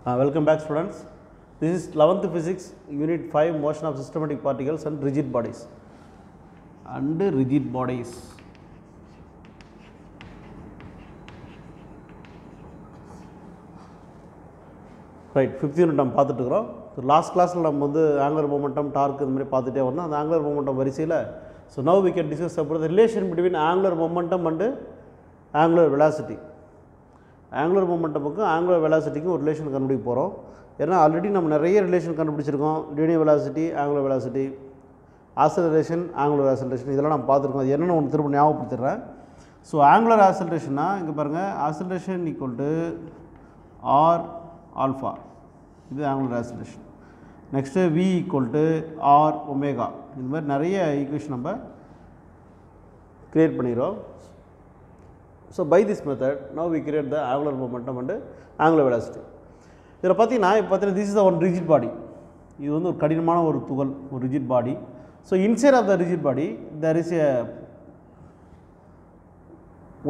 Welcome back, students. This is 11th Physics, Unit 5, Motion of Systematic Particles and Rigid Bodies. And rigid bodies. Right, 5th unit நம்ம பார்த்துட்டு இருக்கிறோம். Last class நம்ம வந்து angular momentum, torque இந்த மாதிரி பார்த்துட்டே வந்தோம். அந்த angular momentum வரிசையில் so now we can discuss about the relation between angular momentum and angular velocity. Angular மொமெண்டமுக்கும் ஆங்குலர் வெலாசிட்டிக்கும் ஒரு ரிலேஷன் கண்டுபிடிக்க போகிறோம். ஏன்னா ஆல்ரெடி நம்ம நிறைய ரிலேஷன் கண்டுபிடிச்சிருக்கோம். Linear velocity, angular velocity, acceleration, angular acceleration இதெல்லாம் நம்ம பார்த்துருக்கோம். அது என்னென்னு ஒன்று திரும்ப ஞாபகப்படுத்திடுறேன். ஸோ ஆங்குலர் ஆக்சலரேஷன்னா இங்கே பாருங்கள், acceleration equal to R alpha, இது angular acceleration. Next V equal to R omega. இது மாதிரி நிறைய ஈக்குவேஷன் நம்ம க்ரியேட் பண்ணிடுறோம். So by this method, now we create the angular momentum and angular velocity. இதில் பார்த்தீங்கன்னா இப்போ பார்த்தீங்கன்னா this is the one rigid body. இது வந்து ஒரு கடினமான ஒரு துகள், ஒரு rigid body. So inside of the rigid body there is a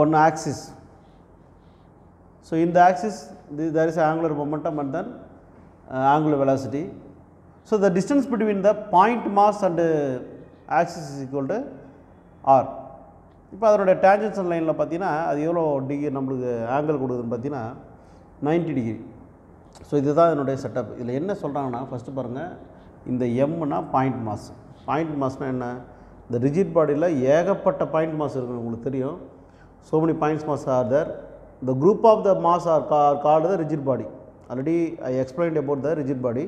one axis. So in the axis there is angular momentum and then angular velocity. So the distance between the point mass and axis is equal to r. இப்போ அதனுடைய tangential லைனில் பார்த்தீங்கன்னா அது எவ்வளோ degree நம்மளுக்கு angle கொடுக்குதுன்னு பார்த்தீங்கன்னா 90 degree. So இதுதான் என்னுடைய செட்டப். இதில் என்ன சொல்கிறாங்கன்னா ஃபஸ்ட்டு பாருங்கள், இந்த எம்னா பாயிண்ட் மாஸ். பாயிண்ட் மாஸ்னால் என்ன? இந்த ரிஜிட் பாடியில் ஏகப்பட்ட பாயிண்ட் மாஸ் இருக்குது, உங்களுக்கு தெரியும். So many points mass are there. The group of the mass are called the rigid body. Already I explained about the rigid body.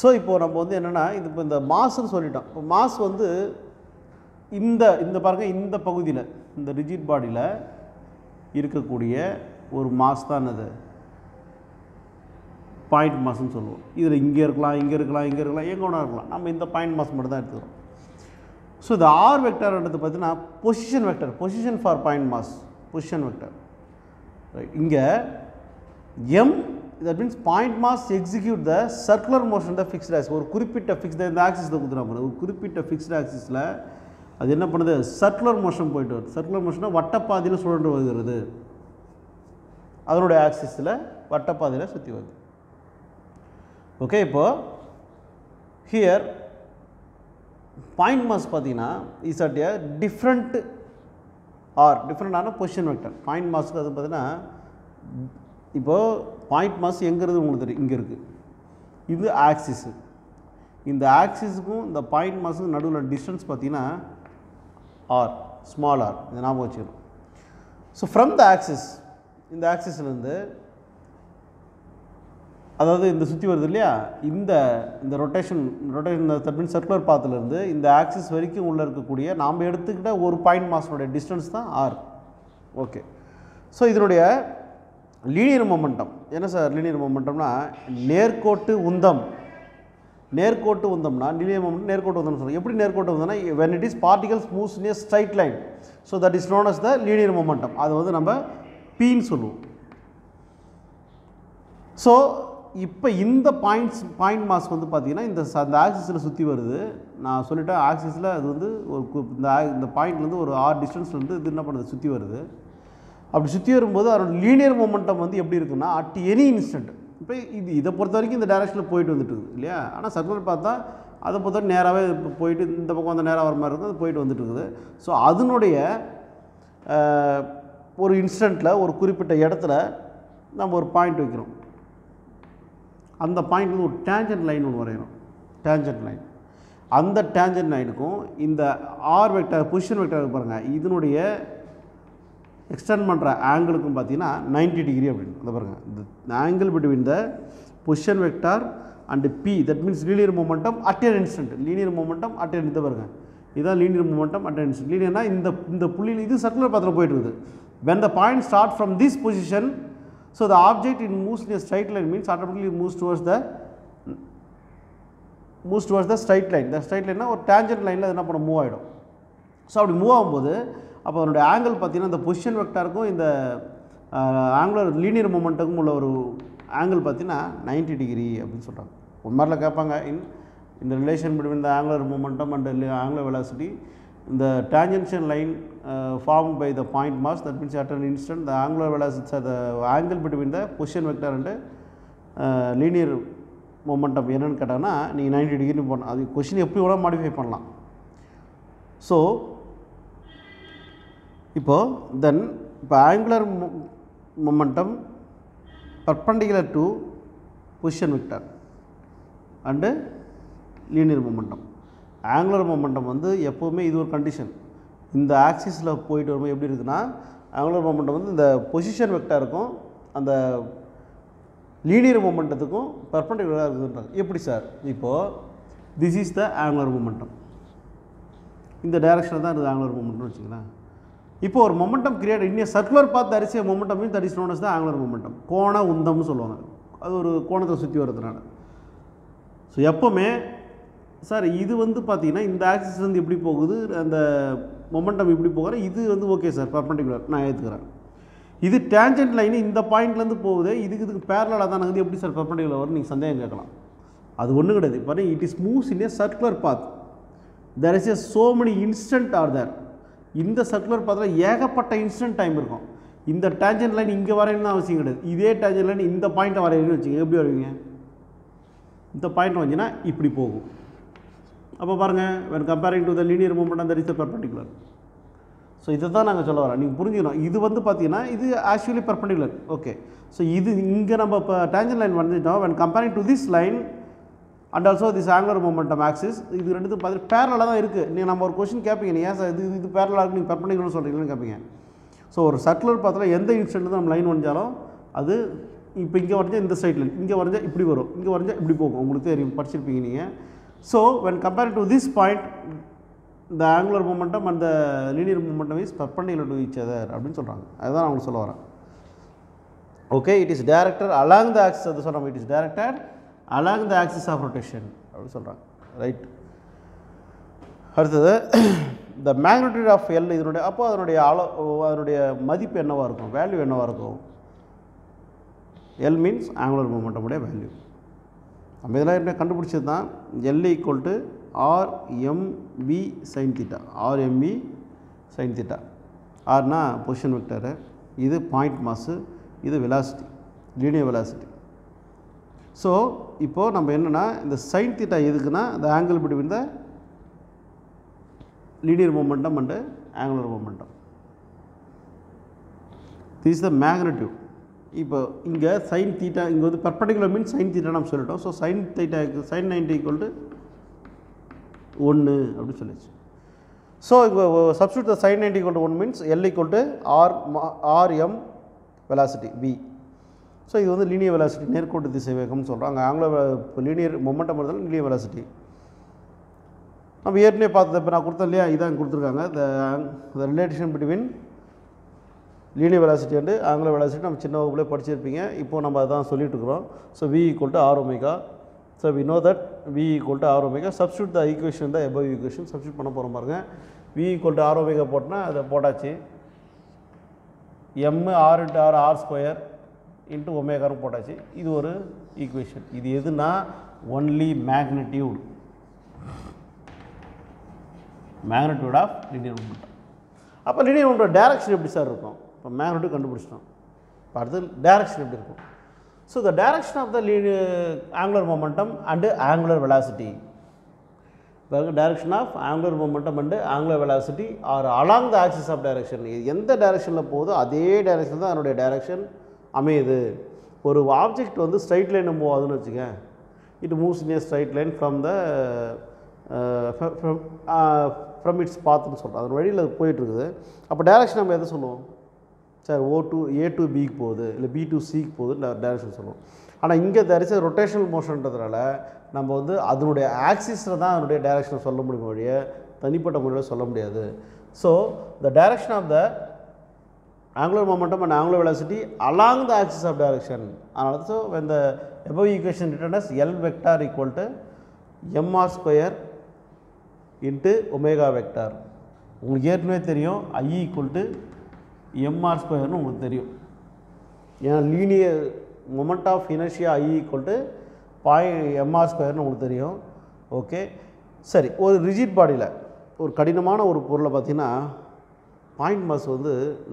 So இப்போது நம்ம வந்து என்னென்னா இது இப்போ இந்த மாஸ்ன்னு சொல்லிட்டோம். இப்போ மாஸ் வந்து இந்த பாருங்கள், இந்த பகுதியில் இந்த ரிஜிட் பாடியில் இருக்கக்கூடிய ஒரு மாஸ் தான் அது பாயிண்ட் மாஸ்ன்னு சொல்லுவோம். இதில் இங்கே இருக்கலாம், இங்கே இருக்கலாம், இங்கே இருக்கலாம், எங்கே ஒன்றா இருக்கலாம். நம்ம இந்த பாயிண்ட் மாஸ் மட்டும் தான் எடுத்துக்கிறோம். ஸோ இந்த ஆர் வெக்டர்ன்றது பார்த்தீங்கன்னா position vector, position for point mass, position vector. Right, இங்கே M that means point mass execute the circular motion the fixed axis. ஒரு குறிப்பிட்ட ஃபிக்ஸ்டு இந்த ஆக்சிஸில் கொடுத்துருவாங்க. ஒரு குறிப்பிட்ட ஃபிக்ஸ்டு ஆக்சிஸில் அது என்ன பண்ணுது? சர்க்குலர் மோஷன் போயிட்டு வருது. சர்க்குலர் மோஷனாக வட்டப்பாதையில் சுழன்று வருகிறது. அதனுடைய ஆக்சிஸில் வட்டப்பாதையில் சுற்றி வருது. ஓகே, இப்போது ஹியர் பாயிண்ட் மாஸ் பார்த்தீங்கன்னா is at a different or டிஃப்ரெண்டான பொசிஷன் வெக்டர். பாயிண்ட் மாஸுக்கு அது பார்த்தீங்கன்னா இப்போது பாயிண்ட் மாஸ் எங்கிறது உங்களுக்கு தெரியும், இங்கே இருக்குது. இது ஆக்சிஸு. இந்த ஆக்சிஸுக்கும் இந்த பாயிண்ட் மாஸுக்கும் நடுவில் டிஸ்டன்ஸ் பார்த்தீங்கன்னா ஆர், ஸ்மால் ஆர், இதை ஞாபகம் வச்சுக்கணும். ஸோ ஃப்ரம் த ஆக்சிஸ், இந்த ஆக்சிஸ்லேருந்து அதாவது இந்த சுற்றி வருது இல்லையா, இந்த ரொட்டேஷன் தட் மீன்ஸ் சர்க்குலர் பாத்துலேருந்து இந்த ஆக்சிஸ் வரைக்கும் உள்ளே இருக்கக்கூடிய நாம் எடுத்துக்கிட்ட ஒரு பாயிண்ட் மாஸோடைய டிஸ்டன்ஸ் தான் ஆர். ஓகே, ஸோ இதனுடைய லீனியர் மொமெண்டம் என்ன சார்? லீனியர் மொமெண்டம்னா நேர்கோட்டு உந்தம். நேர்கோட்டு உந்தம்னா லீனியர் மொமெண்டம் நேர்கோட்டு உந்தம்னு சொல்லுவோம். எப்படி நேர்கோட்டு உந்தம்னா when it is particles moves in a straight line, so that is known as the linear momentum. அது வந்து நம்ம பீன்னு சொல்லுவோம். ஸோ இப்போ இந்த பாயிண்ட் மாஸ் வந்து பார்த்திங்கன்னா அந்த ஆக்சிஸில் சுற்றி வருது. நான் சொல்லிட்டேன், ஆக்சிஸில் அது வந்து ஒரு இந்த பாயிண்ட்லேருந்து ஒரு ஆர் டிஸ்டன்ஸ்லேருந்து இது என்ன பண்ணுறது, சுற்றி வருது. அப்படி சுற்றி வரும்போது அதோட லீனியர் மொமெண்டம் வந்து எப்படி இருக்குன்னா அட் எனி இன்ஸ்டன்ட். இப்போ இதை பொறுத்த வரைக்கும் இந்த டைரக்ஷனில் போயிட்டு வந்துட்டு இருக்குது இல்லையா. ஆனால் சர்க்குலர் பார்த்தா அதை பொறுத்த வரைக்கும் நேராகவே போயிட்டு இந்த பக்கம் அந்த நேராக வர மாதிரி இருக்குது, அது போயிட்டு வந்துட்டு இருக்குது. ஸோ அதனுடைய ஒரு இன்ஸ்டண்ட்டில் ஒரு குறிப்பிட்ட இடத்துல நம்ம ஒரு பாயிண்ட் வைக்கிறோம். அந்த பாயிண்ட் வந்து ஒரு டேஞ்சன்ட் லைன் ஒன்று வரைகிறோம், டேஞ்சன்ட் லைன். அந்த டேஞ்சன்ட் லைனுக்கும் இந்த ஆர் வெக்டர் பொசிஷன் வெக்டர் பாருங்கள், இதனுடைய எக்ஸ்டெண்ட் பண்ணுற ஆங்கிளுக்கும் பார்த்தீங்கன்னா 90 டிகிரி அப்படின்னு. அதை பாருங்கள், இந்த angle between the position vector and P, that means linear momentum at an instant. Linear momentum at an, இதை பாருங்கள், இதுதான் linear momentum at an instant. லீனியர்னா இந்த புள்ளியில் இது சர்க்குலர் பாத்தில் போயிட்டு இருக்குது. when the point start from this position, so the object it moves in a straight line means automatically moves towards the straight line. The straight line ஒரு tangent லைனில் என்ன பண்ண மூவ் ஆகிடும். ஸோ அப்படி மூவ் ஆகும்போது அப்போ அதனுடைய ஆங்கிள் பார்த்தீங்கன்னா இந்த பொசிஷன் வெக்டாருக்கும் இந்த ஆங்குலர் லீனியர் மொமெண்ட்டுக்கும் உள்ள ஒரு ஆங்கிள் பார்த்தீங்கன்னா 90 டிகிரி அப்படின்னு சொல்கிறாங்க. ஒரு மாதிரில கேட்பாங்க, இந்த relation between the angular momentum and angular velocity, இந்த tangential line formed by the point mass, that means at an instant the angular velocity, the angle between the position vector and linear momentum என்னென்னு கேட்டாங்கன்னா நீங்கள் 90 degree போடணும். அது question எப்படி வேணால் modify பண்ணலாம். So இப்போது தென் இப்போ angular momentum perpendicular to position vector and linear momentum. Angular momentum வந்து எப்போவுமே இது ஒரு கண்டிஷன். இந்த ஆக்சிஸில் போயிட்டு வரும்போது எப்படி இருக்குன்னா ஆங்குலர் மொமெண்டம் வந்து இந்த பொசிஷன் வெக்டருக்கும் அந்த லீனியர் மொமெண்டத்துக்கும் பர்பண்டிகுலராக இருக்குதுன்றாங்க. எப்படி சார்? இப்போது this is the angular momentum, இந்த டைரக்ஷனில் தான் இருக்குது ஆங்குலர் மொமெண்ட்னு வச்சுக்கலாம். இப்போ ஒரு மொமெண்டம் கிரியேட் இன்னும் circular path that is a momentum mean that is known as the angular momentum. கோண உந்தம்னு சொல்லுவாங்க. அது ஒரு கோணத்தை சுற்றி வரதுனால. ஸோ எப்போவுமே சார் இது வந்து பார்த்தீங்கன்னா இந்த ஆக்சிஸ் வந்து எப்படி போகுது, அந்த மொமெண்டம் இப்படி போகிறேன், இது வந்து ஓகே சார் பர்பண்டிகுலர் நான் ஏற்றுக்கிறேன். இது டேஞ்சன்ட் லைனு இந்த பாயிண்ட்லேருந்து போகுது, இதுக்கு பேரலாக தான் இருக்குது, எப்படி சார் பர்பண்டிகுலர் வரும் நீங்கள் சந்தேகம் கேட்கலாம். அது ஒன்றும் கிடையாது. பாருங்கள், it is moves in a circular path. There is a so many instant are there. இந்த சர்க்குலர் பாத்தில் ஏகப்பட்ட இன்ஸ்டன்ட் டைம் இருக்கும். இந்த டேஞ்சன்ட் லைன் இங்கே வரையணும்னு அவசியம் கிடையாது. இதே டேஞ்சன்ட் லைன் இந்த பாயிண்ட்டை வரையணும்னு வச்சுக்கோங்க. எப்படி வருவீங்க? இந்த பாயிண்ட் வந்துச்சுன்னா இப்படி போகும். அப்போ பாருங்கள், when comparing to the linear momentum there is a perpendicular. So இதை தான் நாங்கள் சொல்ல வரோம். நீங்கள் புரிஞ்சுக்கணும். இது வந்து பார்த்தீங்கன்னா இது ஆக்சுவலி பர்பண்டிகுலர். ஓகே, ஸோ இது இங்கே நம்ம இப்போ டேஞ்சன்ட் லைன் வந்துட்டோம். when comparing to this line and also this angular momentum axis, இது ரெண்டுத்தும் பார்த்துட்டு பேரலாக தான் இருக்குது. நீங்கள் நம்ம ஒரு கொஸ்டின் கேட்பீங்க, நீ ஏன் சார் இது பேரலாக இருக்குது நீங்கள் பர்பண்டிகுலர்னு சொல்கிறீங்கன்னு கேட்பீங்க. ஸோ ஒரு சர்க்குலர் பாத்தில் எந்த இன்ஸ்டன்ட் தான் நம்ம லைன் வரைஞ்சாலும் அது இப்போ இங்கே வரைஞ்சால் இந்த சைடில், இங்கே வரைஞ்சால் இப்படி வரும், இங்கே வரைஞ்சால் இப்படி போகும். உங்களுக்கு தெரியும், படிச்சிருப்பீங்க நீங்கள். So when compared to this point the angular momentum and the linear momentum is perpendicular to each other அப்படின்னு சொல்கிறாங்க. அதுதான் நான் உங்களுக்கு சொல்ல வரேன். Okay, it is directed along the axis. அது சொல்கிறாங்க, it is directed along the axis of rotation அப்படின்னு சொல்கிறாங்க. ரைட். அடுத்தது the magnitude of L இதனுடைய அப்போ அதனுடைய மதிப்பு என்னவாக இருக்கும், வேல்யூ என்னவாக இருக்கும்? L மீன்ஸ் ஆங்குலர் மொமெண்டமுடைய வேல்யூ. நம்ம இதெல்லாம் என்ன கண்டுபிடிச்சது தான். L equal to RMB sin theta. RMB sin theta. ஆர்னா பொசிஷன் வெக்டரு, இது பாயிண்ட் மாஸு, இது வெலாசிட்டி, லீனியர் வெலாசிட்டி. ஸோ இப்போது நம்ம என்னென்னா இந்த சைன் தீட்டா எதுக்குன்னா இந்த angle between the linear momentum and angular momentum. This is the magnitude. இப்போ இங்கே சைன் தீட்டா இங்கே வந்து பர்பண்டிகுலர் மீன்ஸ் சைன் தீட்டா நம்ம சொல்லிட்டோம். So sine theta sine 90 equal to 1 அப்படின்னு சொல்லிச்சு. ஸோ இப்போ substitute the sine 90 equal to 1 means L equal to RM velocity V. So இது வந்து லீனியர் வெலாசிட்டி, நேர்கோட்டு திசை வேகம்னு சொல்கிறாங்க. ஆங்குலர் லீனியர் மொமெண்டம் இருந்தாலும் லீனியர் வெலாசிட்டி நம்ம ஏற்கனவே பார்த்தது. இப்போ நான் கொடுத்தேன் இல்லையா, இதான் கொடுத்துருக்காங்க. The relation between linear velocity and angular velocity நம்ம சின்ன வகுப்புலேயே படிச்சிருப்பீங்க. இப்போது நம்ம அதான் சொல்லிட்டு இருக்கிறோம். So V equal to R omega. So we know that V equal to R omega. Substitute the equation தான் எபவ் ஈக்குவேஷன் சப்ஸ்டியூட் பண்ண போகிறோம் பாருங்கள். V equal to R omega போட்டோன்னா அதை போட்டாச்சு. M R into R R square into ஒமேகான்னு போட்டாச்சு. இது ஒரு ஈக்குவேஷன். இது எதுனா only magnitude of linear momentum. அப்போ லீனியர் மொமெண்டம் டைரக்ஷன் எப்படி சார் இருக்கும்? இப்போ மேக்னிடியூட் கண்டுபிடிச்சிட்டோம். இப்போ அடுத்து டைரக்ஷன் எப்படி இருக்கும்? So the direction of the angular momentum and angular velocity. பாருங்க, direction of angular momentum and angular velocity are along the axis of direction. எந்த டைரக்ஷனில் போகுதோ அதே டைரக்ஷன் தான் அதனுடைய டைரக்ஷன் அமையுது. ஒரு ஆப்ஜெக்ட் வந்து ஸ்ட்ரைட் லைன் மூவ் ஆகுதுன்னு வச்சுக்க, it moves in a straight line from its பாத்துன்னு சொல்கிறோம். அது வழியில் அது போயிட்டுருக்குது. அப்போ டைரக்ஷன் நம்ம எதை சொல்லுவோம் சார்? A to Bக்கு போகுது, இல்லை B to Cக்கு போகுது டைரக்ஷன் சொல்லுவோம். ஆனால் இங்கே தரிச ரொட்டேஷனல் மோஷன்றதுனால நம்ம வந்து அதனுடைய ஆக்சிஸில் தான் அதனுடைய டைரக்ஷனை சொல்ல முடியும், வழிய தனிப்பட்ட முறையில் சொல்ல முடியாது. So the direction of the angular momentum and angular velocity along the axis of direction. And also when the above equation written as L vector equal to mr square into omega vector. உங்களுக்கு ஏற்கனவே தெரியும் I equal to mr square னு உங்களுக்கு தெரியும். ஏன்னா linear moment of inertia I equal to mr square னு உங்களுக்கு தெரியும். ஓகே, சரி. ஒரு ரிஜிட் பாடியில் ஒரு கடினமான ஒரு பொருளை பார்த்தீங்கன்னா பாயிண்ட் மாஸ்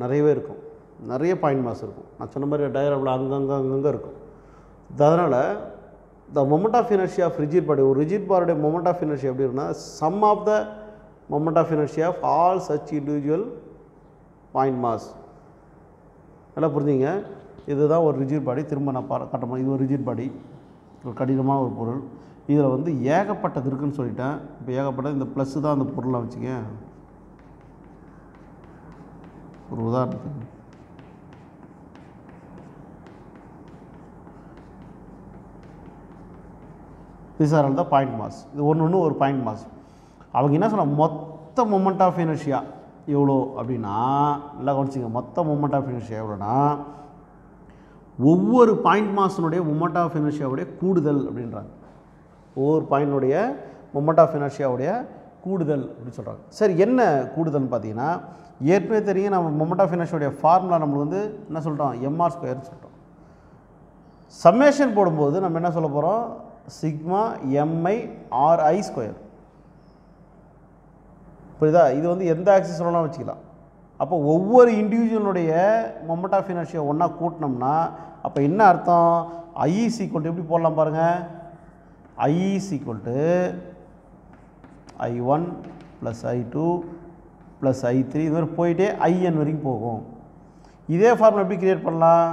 நிறையவே இருக்கும், நிறைய பாயிண்ட் மாஸ் இருக்கும். நான் சொன்ன மாதிரி டயக்ராமில் அங்கங்கே இருக்கும். அதனால் the moment of inertia of rigid body, ஒரு rigid body moment of inertia எப்படி இருக்குன்னா sum of the moment of inertia of all such individual point mass. நல்லா புரிஞ்சுங்க. இதுதான் ஒரு ரிஜிட் பாடி. திரும்ப நான் காட்டணும். இது ஒரு ரிஜிட் பாடி, ஒரு கடினமான ஒரு பொருள். இதில் வந்து ஏகப்பட்டது இருக்குன்னு சொல்லிட்டேன். இப்போ ஏகப்பட்டது இந்த ப்ளஸ் தான் அந்த பொருளை வச்சுக்க. ஒரு உதாரணத்துக்கு this are all the point mass. இது ஒன்று ஒரு பாயிண்ட் மாஸ். அவங்க என்ன சொன்னால் மொத்த மொமெண்ட் ஆஃப் இனர்ஷியா எவ்வளோ அப்படின்னா, நல்லா கவனிச்சிங்க, மொத்த மொமெண்ட் ஆஃப் இனர்ஷியா எவ்வளோனா ஒவ்வொரு பாயிண்ட் மாஸினுடைய மொமெண்ட் ஆஃப் இனர்ஷியாவுடைய கூடுதல் அப்படின்றாங்க. ஒவ்வொரு பாயிண்டினுடைய மொமெண்ட் ஆஃப் இனர்ஷியாவுடைய கூடுதல் அப்படின்னு சொல்கிறாங்க. சரி, என்ன கூடுதல்னு பார்த்தீங்கன்னா, ஏற்கனவே தெரியும் நம்ம மொமெண்ட் ஆஃப் இனர்ஷியாவுடைய ஃபார்முலா நம்மளுக்கு வந்து என்ன சொல்கிறோம், எம்ஆர் ஸ்கொயர்னு சொல்கிறோம். சம்மேஷன் போடும்போது நம்ம என்ன சொல்ல போகிறோம், சிக்மா எம்ஐ ஆர்ஐ ஸ்கொயர். புரியுதா? இது வந்து எந்த ஆக்சிஸ்லாம் வச்சுக்கலாம். அப்போ ஒவ்வொரு இண்டிவிஜுவலுடைய மொமெண்ட் ஆஃப் இனர்ஷியா ஒன்றா கூட்டினோம்னா அப்போ என்ன அர்த்தம், ஐ இஸ் ஈக்குவல் டு எப்படி போடலாம் பாருங்கள், I is equal to I1 plus I2 plus I3 இது மாதிரி போயிட்டே IN வரைக்கும் போகும். இதே ஃபார்முலா எப்படி கிரியேட் பண்ணலாம்,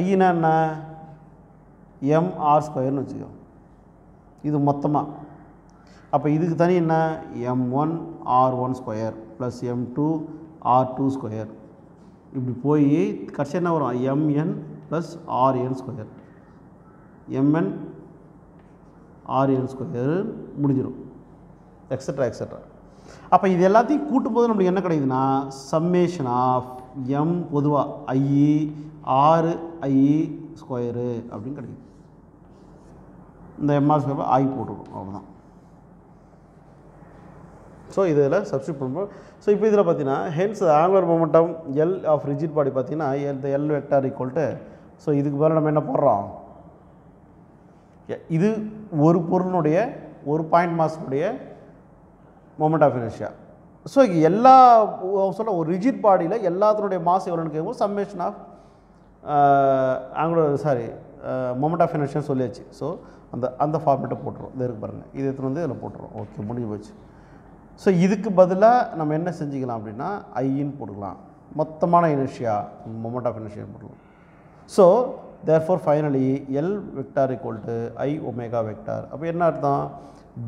ஐனா என்ன, எம்ஆர் ஸ்கொயர்னு வச்சுக்கோ. இது மொத்தமாக. அப்போ இதுக்கு தனி என்ன, M1 R1 square plus M2 R2 square. இப்படி போய் கடைசி என்ன வரும், MN plus RN square, MN RN square முடிஞ்சிடும், எக்ஸட்ரா எக்ஸட்ரா. அப்போ இது எல்லாத்தையும் கூட்டும்போது நம்மளுக்கு என்ன கிடைக்குதுன்னா, சம்மேஷன் ஆஃப் M பொதுவாக IE RI ஸ்கொயரு அப்படின்னு கிடைக்குது. இந்த எம்ஆர் ஸ்கொயர் I போட்டுருக்கும், அவ்வளோதான். ஸோ இதில் சப்ஸ்டியூட் பண்ணும்போது, ஸோ இப்போ இதில் பார்த்தீங்கன்னா hence angular momentum L of rigid body பார்த்தீங்கன்னா இந்த L vector equal to, so இதுக்கு மேலே நம்ம என்ன போடுறோம், இது ஒரு பொருளுடைய ஒரு பாயிண்ட் மாஸுடைய மொமெண்ட் ஆஃப் இனர்ஷியா. ஸோ எல்லா சொல்ல ஒரு ரிஜிட் பாடியில் எல்லாத்தினுடைய மாஸ் எவ்வளோன்னு கேட்கும்போது summation of angular moment of inertia சொல்லியாச்சு. ஸோ அந்த ஃபார்மேட்டை போட்டுருவோம். இது இருக்கு பாருங்கள், இது எடுத்துகிட்டு வந்து இதில் போட்டுருவோம். ஓகே, முடிஞ்சு போச்சு. ஸோ இதுக்கு பதிலாக நம்ம என்ன செஞ்சுக்கலாம் அப்படின்னா ஐன்னு போட்டுக்கலாம், மொத்தமான இனர்ஷியா மொமெண்ட் ஆஃப் இனர்ஷியா போட்டுக்கலாம். So therefore finally L vector equal to I omega vector. அப்போ என்ன அர்த்தம்,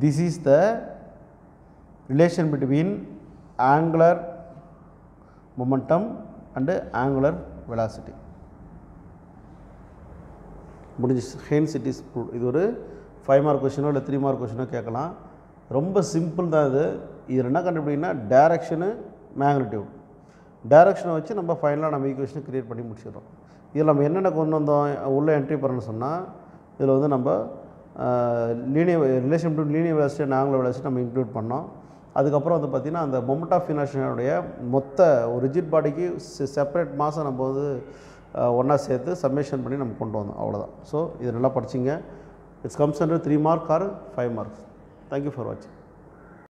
this is the relation between angular momentum and angular velocity. முடிஞ்சு, hence it is proved. இது ஒரு 5 மார்க் கொஸ்டினோ இல்லை 3 மார்க் கொஸ்டினோ கேட்கலாம். ரொம்ப சிம்பிள் தான் இது. இதில் என்ன கண்டுபிடிங்கன்னா டைரக்ஷனு மேக்னிடியூட், டைரக்ஷனை வச்சு நம்ம ஃபைனலாக நம்ம ஈக்குவேஷனை க்ரியேட் பண்ணி முடிச்சிடுறோம். இதில் நம்ம என்னென்ன கொண்டு வந்தோம் உள்ளே என்ட்ரி பண்ணணும்னு சொன்னால், இதில் வந்து நம்ம relation between linear velocity and angular velocity நம்ம இன்க்ளூட் பண்ணோம். அதுக்கப்புறம் வந்து பார்த்திங்கன்னா அந்த மொமெண்ட் ஆஃப் இனர்ஷியாவுடைய மொத்த ஒரு ரிஜிட் பாடிக்கு செப்பரேட் மாதம் நம்ம வந்து ஒன்றா சேர்த்து சம்மேஷன் பண்ணி நம்ம கொண்டு வந்தோம், அவ்வளோதான். ஸோ இது நல்லா படிச்சிங்க. It's comes under 3 mark or 5 marks. Thank you for வாட்சிங்.